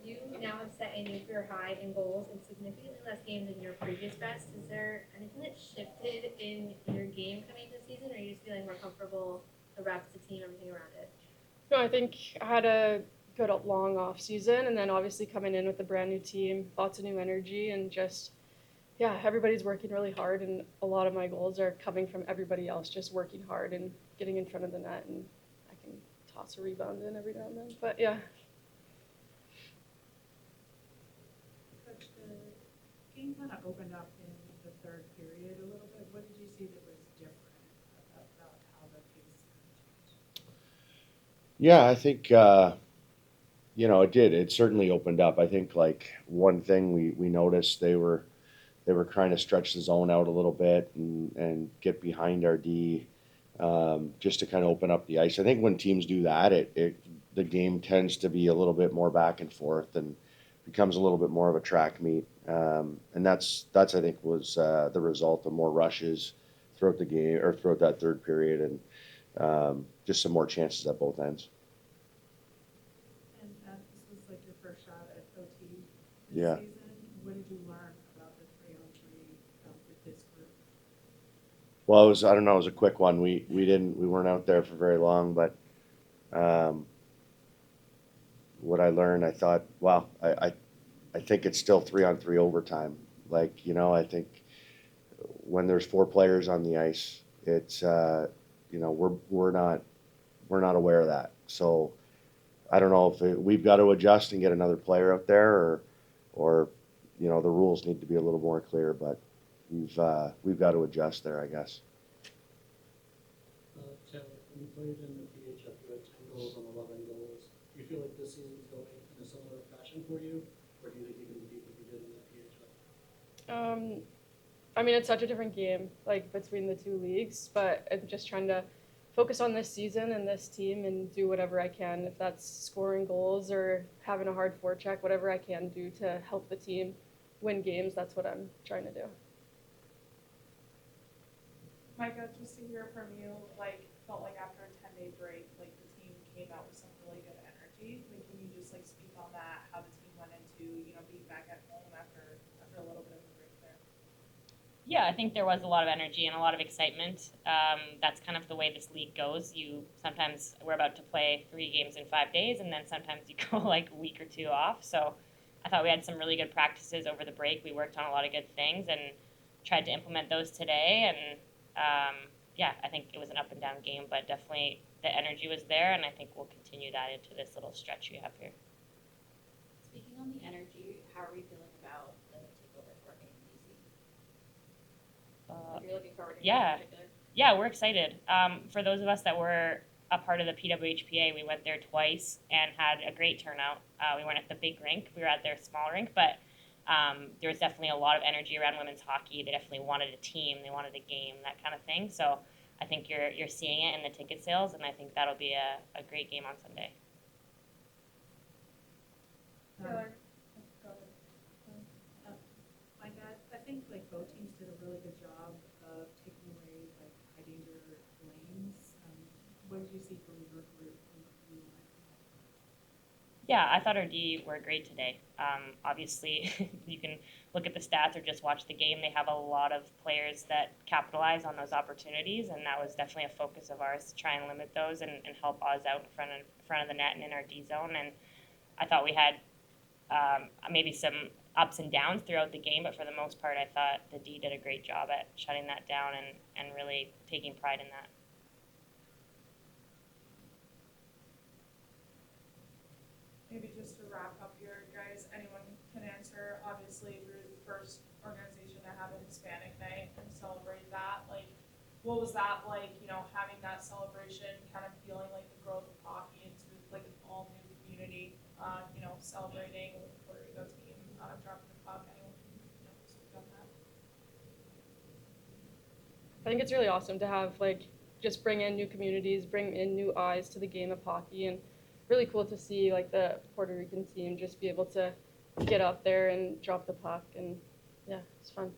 You now have set a new career high in goals in significantly less games than your previous best. Is there anything that shifted in your game coming into the season, or are you just feeling more comfortable, the reps, the team, everything around it? No, I think I had a good long off season, and then obviously coming in with a brand new team, lots of new energy, and just yeah, everybody's working really hard, and a lot of my goals are coming from everybody else just working hard and getting in front of the net, and I can toss a rebound in every now and then. But yeah. Coach, the game kind of opened up in the third period a little bit. What did you see that was different about how the pace changed? Yeah, I think it did. It certainly opened up. I think like one thing we noticed they were trying to stretch the zone out a little bit and get behind our D, just to kind of open up the ice. I think when teams do that, it the game tends to be a little bit more back and forth and becomes a little bit more of a track meet. And that's I think was the result of more rushes throughout the game or throughout that third period and just some more chances at both ends. And this was like your first shot at OT this Yeah. season. What did you learn about the 3-on-3 with this group? Well, I don't know, it was a quick one. We weren't out there for very long, but um, what I learned, I thought, wow, I think it's still 3-on-3 overtime. Like, I think when there's four players on the ice, it's we're not aware of that. So I don't know if we've got to adjust and get another player out there, or the rules need to be a little more clear. But we've got to adjust there, I guess. Taylor, when you played in the PHF, you had 10 goals on 11 goals. Do you feel like this season's going in a similar fashion for you, or do you think you can repeat what you did in that PHF? I mean, it's such a different game, like between the two leagues, but I'm just trying to focus on this season and this team and do whatever I can. If that's scoring goals or having a hard forecheck, whatever I can do to help the team win games, that's what I'm trying to do. Micah, just to hear from you, like, felt like after a 10-day break, like the team came out with some really good energy. Like, can you just like speak on that? How the team went into, being back at home after a little bit of a break there. Yeah, I think there was a lot of energy and a lot of excitement. That's kind of the way this league goes. We're about to play 3 games in 5 days, and then sometimes you go like a week or two off. So I thought we had some really good practices over the break. We worked on a lot of good things and tried to implement those today. And yeah, I think it was an up and down game, but definitely the energy was there, and I think we'll continue that into this little stretch we have here. Speaking on the energy, how are we feeling about the takeover for game in DC? If you're looking forward to Yeah. in particular. Yeah, we're excited. For those of us that were a part of the PWHPA, we went there twice and had a great turnout. We weren't at the big rink; we were at their small rink, but there was definitely a lot of energy around women's hockey. They definitely wanted a team, they wanted a game, that kind of thing. So I think you're seeing it in the ticket sales, and I think that'll be a great game on Sunday. Taylor, go Micah, I think like both teams did a really good job of taking away like high danger lanes. What did you see from your group from the blue line? Yeah, I thought our D were great today. Obviously, you can look at the stats or just watch the game. They have a lot of players that capitalize on those opportunities, and that was definitely a focus of ours to try and limit those and help Oz out in front of the net and in our D zone. And I thought we had maybe some ups and downs throughout the game, but for the most part, I thought the D did a great job at shutting that down and really taking pride in that. maybe just to wrap up here, guys, anyone can answer. Obviously, we're the first organization to have a Hispanic night and celebrate that. Like, what was that like, having that celebration, kind of feeling like the growth of hockey into like an all new community, celebrating with the Puerto Rico team, dropping the puck. Anyone can, speak on that. I think it's really awesome to have like just bring in new communities, bring in new eyes to the game of hockey, and really cool to see like the Puerto Rican team just be able to get up there and drop the puck, and yeah, it's fun.